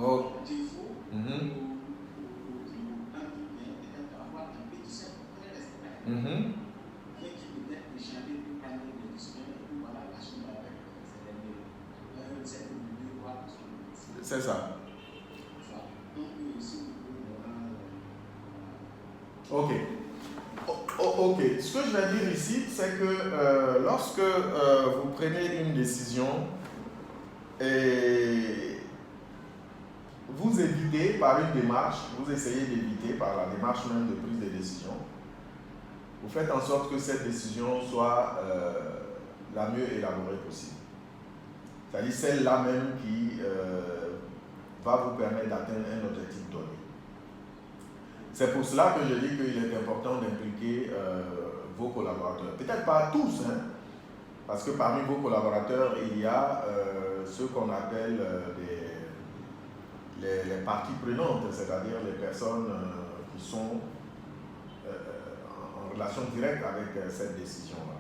Oh. C'est ça. Ok. Ok. Ce que je vais dire ici, c'est que lorsque vous prenez une décision et vous évitez par une démarche, vous essayez d'éviter par la démarche même de prise de décision, vous faites en sorte que cette décision soit la mieux élaborée possible. C'est-à-dire celle-là même qui va vous permettre d'atteindre un objectif donné. C'est pour cela que je dis qu'il est important d'impliquer vos collaborateurs. Peut-être pas tous, hein, parce que parmi vos collaborateurs, il y a ce qu'on appelle les parties prenantes, c'est-à-dire les personnes qui sont en relation directe avec cette décision-là.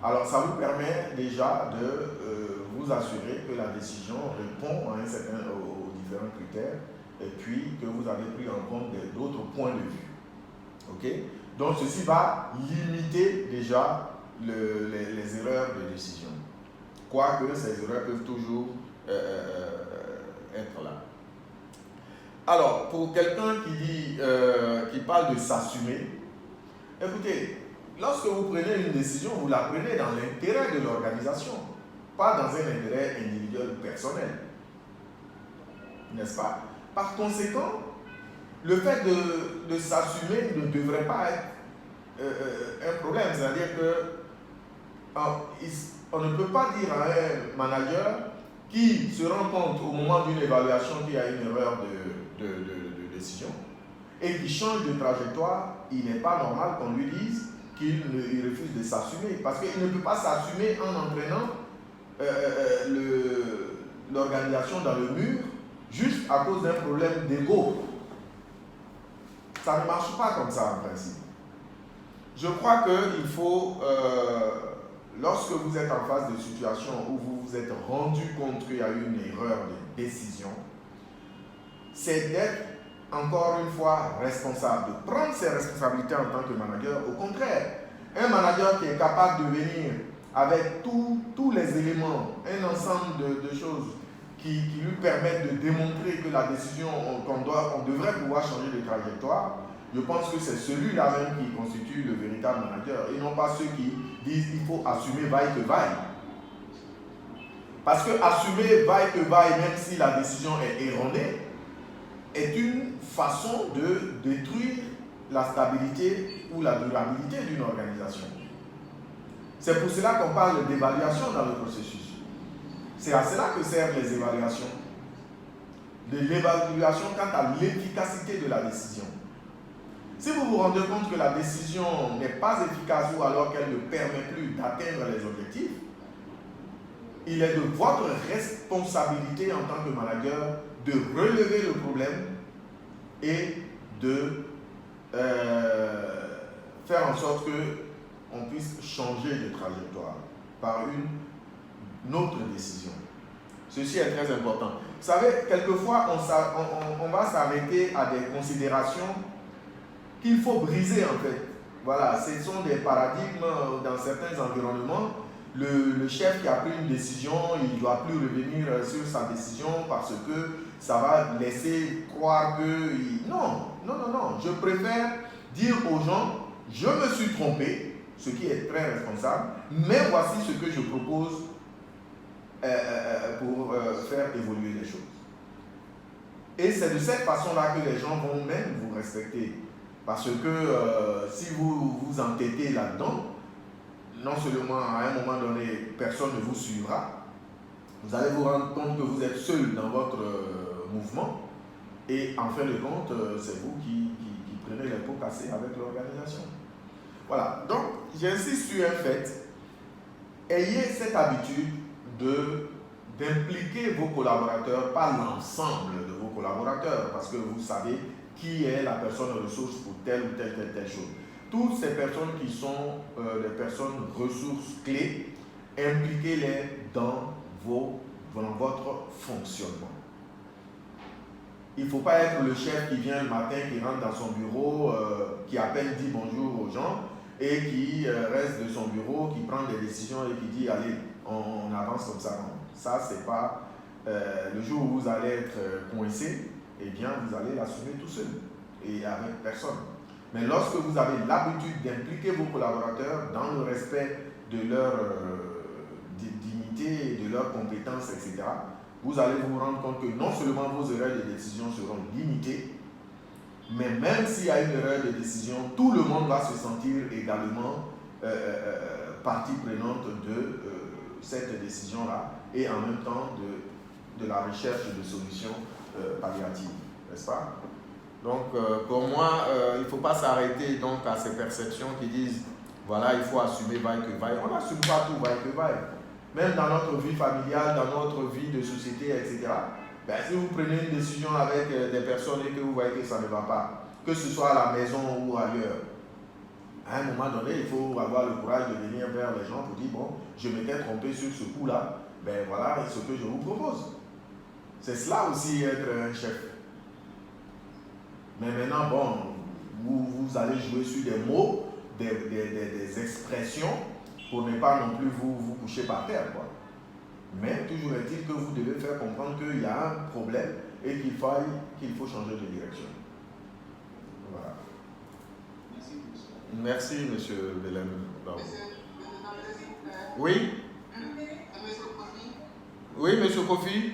Alors, ça vous permet déjà de vous assurer que la décision répond à aux différents critères et puis que vous avez pris en compte d'autres points de vue. Ok? Donc, ceci va limiter déjà les erreurs de décision. Quoique ces erreurs peuvent toujours être là. Alors, pour quelqu'un qui parle de s'assumer, écoutez, lorsque vous prenez une décision, vous la prenez dans l'intérêt de l'organisation, pas dans un intérêt individuel ou personnel. N'est-ce pas? Par conséquent, le fait de s'assumer ne devrait pas être un problème. C'est-à-dire qu'on ne peut pas dire à un manager qui se rend compte au moment d'une évaluation qu'il y a une erreur de décision et qui change de trajectoire, il n'est pas normal qu'on lui dise qu'il refuse de s'assumer, parce qu'il ne peut pas s'assumer en entraînant l'organisation dans le mur juste à cause d'un problème d'ego. Ça ne marche pas comme ça en principe. Je crois qu'il faut, lorsque vous êtes en face de situations où vous vous êtes rendu compte qu'il y a eu une erreur de décision, c'est d'être encore une fois responsable, de prendre ses responsabilités en tant que manager. Au contraire, un manager qui est capable de venir avec tous les éléments, un ensemble de choses qui lui permettent de démontrer que la décision qu'on devrait pouvoir changer de trajectoire, je pense que c'est celui-là même qui constitue le véritable manager et non pas ceux qui disent qu'il faut assumer vaille que vaille. Parce que assumer vaille que vaille, même si la décision est erronée, est une façon de détruire la stabilité ou la durabilité d'une organisation. C'est pour cela qu'on parle d'évaluation dans le processus. C'est à cela que servent les évaluations. De l'évaluation quant à l'efficacité de la décision. Si vous vous rendez compte que la décision n'est pas efficace ou alors qu'elle ne permet plus d'atteindre les objectifs, il est de votre responsabilité en tant que manager de relever le problème et de faire en sorte qu'on puisse changer de trajectoire par une autre décision. Ceci est très important. Vous savez, quelquefois, on va s'arrêter à des considérations qu'il faut briser en fait. Voilà, ce sont des paradigmes dans certains environnements. Le chef qui a pris une décision, il ne doit plus revenir sur sa décision parce que ça va laisser croire que... Non. Je préfère dire aux gens, je me suis trompé, ce qui est très responsable, mais voici ce que je propose pour faire évoluer les choses. Et c'est de cette façon-là que les gens vont même vous respecter. Parce que si vous vous entêtez là-dedans, non seulement à un moment donné, personne ne vous suivra, vous allez vous rendre compte que vous êtes seul dans votre mouvement, et en fin de compte, c'est vous qui prenez les pots cassés avec l'organisation. Voilà, donc j'insiste sur un fait, ayez cette habitude d'impliquer vos collaborateurs, pas l'ensemble de vos collaborateurs, parce que vous savez qui est la personne ressource pour telle ou telle chose. Toutes ces personnes qui sont des personnes ressources clés, impliquez-les dans votre fonctionnement. il ne faut pas être le chef qui vient le matin, qui rentre dans son bureau, qui appelle, dit bonjour aux gens et qui reste de son bureau, qui prend des décisions et qui dit allez, on avance comme ça. Non. Ça, c'est pas le jour où vous allez être coincé, eh bien, vous allez l'assumer tout seul et avec personne. Mais lorsque vous avez l'habitude d'impliquer vos collaborateurs dans le respect de leur dignité, de leurs compétences, etc., vous allez vous rendre compte que non seulement vos erreurs de décision seront limitées, mais même s'il y a une erreur de décision, tout le monde va se sentir également partie prenante de cette décision-là et en même temps de la recherche de solutions palliatives, n'est-ce pas? Donc, pour moi, il ne faut pas s'arrêter donc à ces perceptions qui disent voilà, il faut assumer vaille que vaille. On n'assume pas tout vaille que vaille. Même dans notre vie familiale, dans notre vie de société, etc. Ben, si vous prenez une décision avec des personnes et que vous voyez que ça ne va pas, que ce soit à la maison ou ailleurs, à un moment donné, il faut avoir le courage de venir vers les gens pour dire bon, je m'étais trompé sur ce coup-là, ben voilà ce que je vous propose. C'est cela aussi être un chef. Mais maintenant, bon, vous allez jouer sur des mots, des expressions pour ne pas non plus vous coucher par terre, quoi. Mais toujours est-il que vous devez faire comprendre qu'il y a un problème et qu'il faut changer de direction. Voilà. Merci, monsieur Belém. Oui? Oui, monsieur Kofi?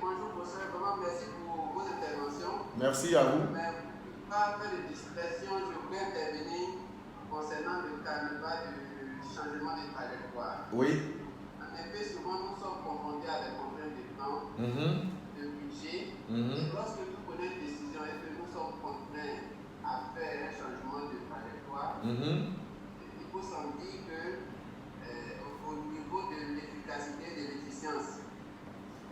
Bonjour, professeur. Vraiment, merci pour vos interventions. Merci à vous. Mais par peu de discrétion, je voulais intervenir concernant le carnaval du changement de trajectoire. Oui. En effet, souvent nous sommes confrontés à des contraintes de temps, de budget. Et lorsque nous prenons une décision et que nous sommes contraints à faire un changement de trajectoire, il faut s'en dire que au niveau de l'efficacité et de l'efficience,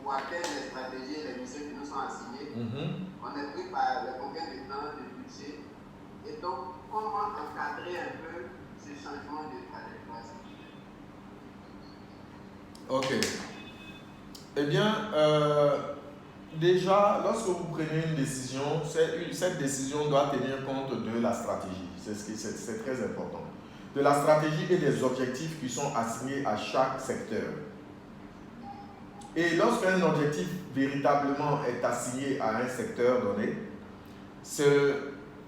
pour atteindre les stratégies et les missions qui nous sont assignées, on est pris par les contraintes de temps, de budget. Et donc, comment encadrer un peu ce changement de trajectoire? Ok. Eh bien, déjà, lorsque vous prenez une décision, cette décision doit tenir compte de la stratégie. C'est très important. De la stratégie et des objectifs qui sont assignés à chaque secteur. Et lorsqu'un objectif véritablement est assigné à un secteur donné, cet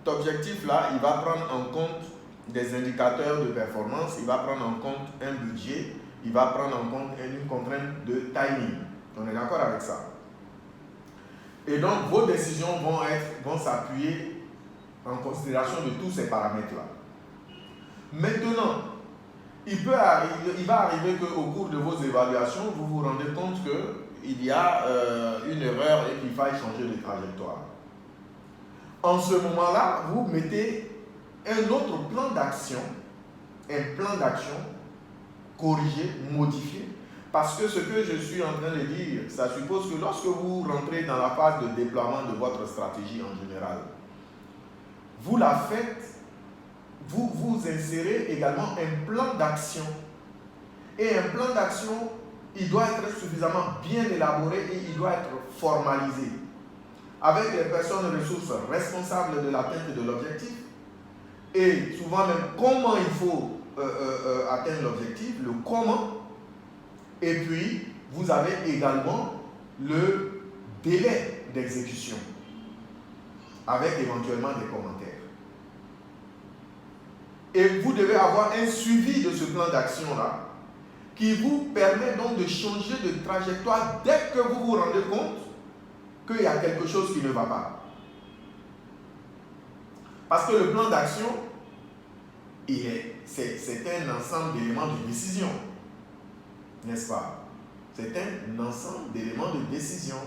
objectif-là, il va prendre en compte des indicateurs de performance, il va prendre en compte un budget, il va prendre en compte une contrainte de timing. On est d'accord avec ça? Et donc, vos décisions vont s'appuyer en considération de tous ces paramètres-là. Maintenant, il va arriver qu'au cours de vos évaluations, vous vous rendez compte qu'il y a une erreur et qu'il faille changer de trajectoire. En ce moment-là, vous mettez un autre plan d'action, corrigé, modifié, parce que ce que je suis en train de dire, ça suppose que lorsque vous rentrez dans la phase de déploiement de votre stratégie en général, vous la faites, vous insérez également un plan d'action. Et un plan d'action, il doit être suffisamment bien élaboré et il doit être formalisé. Avec les personnes ressources responsables de l'atteinte de l'objectif. Et souvent même comment il faut atteindre l'objectif, le comment. Et puis, vous avez également le délai d'exécution. Avec éventuellement des commentaires. Et vous devez avoir un suivi de ce plan d'action-là qui vous permet donc de changer de trajectoire dès que vous vous rendez compte qu'il y a quelque chose qui ne va pas. Parce que le plan d'action, c'est un ensemble d'éléments de décision. N'est-ce pas? C'est un ensemble d'éléments de décision.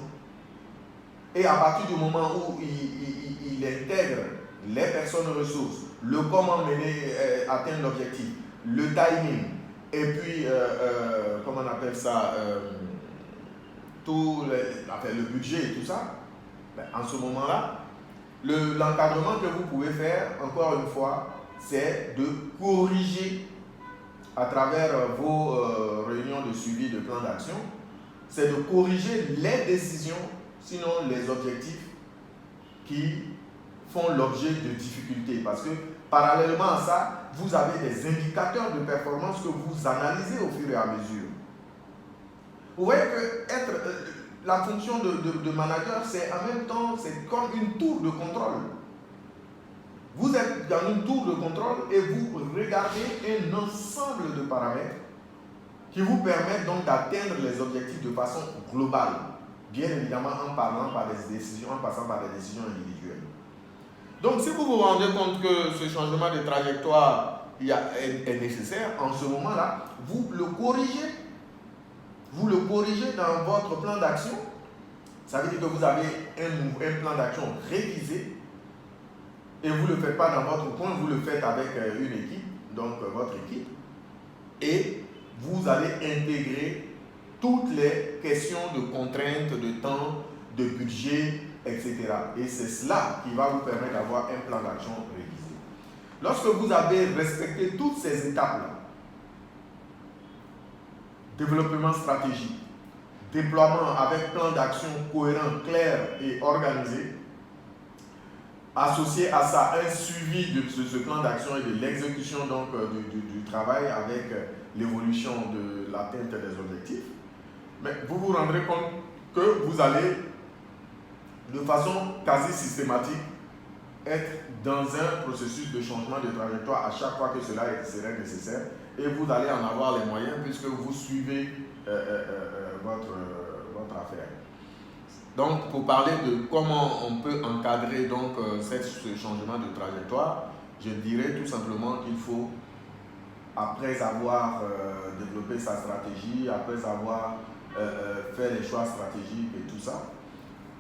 Et à partir du moment où il intègre les personnes ressources, le comment atteindre l'objectif, le timing, et puis, comment on appelle ça, le budget et tout ça, ben, en ce moment-là, l'encadrement que vous pouvez faire, encore une fois, c'est de corriger à travers vos réunions de suivi de plan d'action, c'est de corriger les décisions sinon les objectifs qui font l'objet de difficultés. Parce que parallèlement à ça, vous avez des indicateurs de performance que vous analysez au fur et à mesure. Vous voyez que la fonction de manager, c'est en même temps, c'est comme une tour de contrôle. Vous êtes dans une tour de contrôle et vous regardez un ensemble de paramètres qui vous permettent donc d'atteindre les objectifs de façon globale. Bien évidemment en passant par des décisions individuelles. Donc si vous vous rendez compte que ce changement de trajectoire est nécessaire, en ce moment-là, vous le corrigez. Vous le corrigez dans votre plan d'action. Ça veut dire que vous avez un plan d'action révisé et vous ne le faites pas dans votre coin, vous le faites avec une équipe, donc votre équipe, et vous allez intégrer toutes les questions de contraintes, de temps, de budget, etc. Et c'est cela qui va vous permettre d'avoir un plan d'action révisé. Lorsque vous avez respecté toutes ces étapes-là, développement stratégique, déploiement avec plan d'action cohérent, clair et organisé, associé à ça un suivi de ce plan d'action et de l'exécution donc du travail avec l'évolution de l'atteinte des objectifs, mais vous vous rendrez compte que vous allez de façon quasi systématique être dans un processus de changement de trajectoire à chaque fois que cela serait nécessaire et vous allez en avoir les moyens puisque vous suivez votre affaire. Donc, pour parler de comment on peut encadrer donc, ce changement de trajectoire, je dirais tout simplement qu'il faut, après avoir développé sa stratégie, après avoir fait les choix stratégiques et tout ça,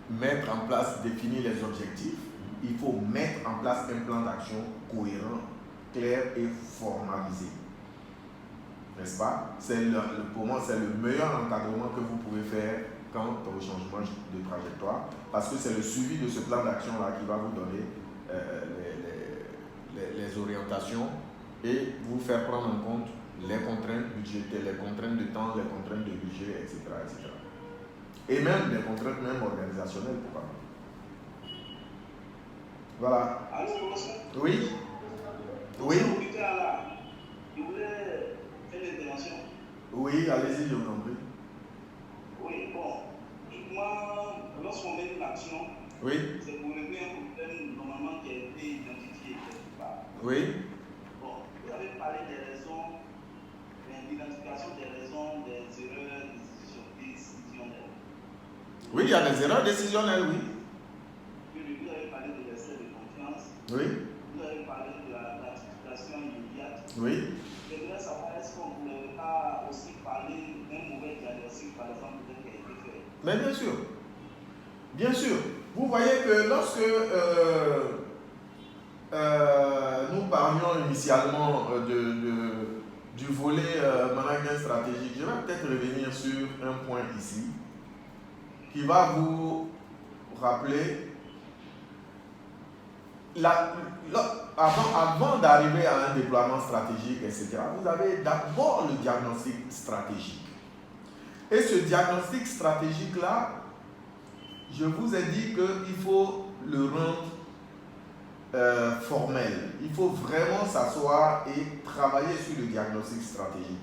mettre en place, définir les objectifs, il faut mettre en place un plan d'action cohérent, clair et formalisé. N'est-ce pas? Pour moi, c'est le meilleur encadrement que vous pouvez faire quant au changement de trajectoire, parce que c'est le suivi de ce plan d'action-là qui va vous donner les orientations et vous faire prendre en compte les contraintes budgétaires, les contraintes de temps, les contraintes de budget, etc. etc. Et même les contraintes même organisationnelles, pourquoi pas. Voilà. Oui. Oui. Oui, allez-y, je vous en prie. Oui, bon. Moi, lorsqu'on met une action, oui, c'est pour régler un problème normalement qui a été identifié quelque part. Oui. Bon, vous avez parlé des raisons, de l'identification des raisons des erreurs décisionnelles. Oui, il y a des erreurs décisionnelles, oui. Vous avez parlé de l'excès de confiance. Oui. Vous avez parlé de la gratification immédiate. Oui. Je voudrais savoir, est-ce qu'on ne pourrait pas aussi parler d'un mauvais diagnostic, par exemple, qui a été fait? Mais bien sûr. Bien sûr. Vous voyez que lorsque nous parlions initialement du volet management stratégique, je vais peut-être revenir sur un point ici qui va vous rappeler avant d'arriver à un déploiement stratégique, etc., vous avez d'abord le diagnostic stratégique. Et ce diagnostic stratégique-là, je vous ai dit qu'il faut le rendre formel. Il faut vraiment s'asseoir et travailler sur le diagnostic stratégique.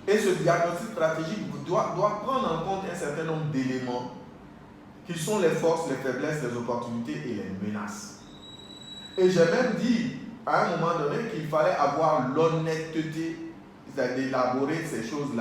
Et ce diagnostic stratégique doit prendre en compte un certain nombre d'éléments qui sont les forces, les faiblesses, les opportunités et les menaces. Et j'ai même dit à un moment donné qu'il fallait avoir l'honnêteté d'élaborer ces choses-là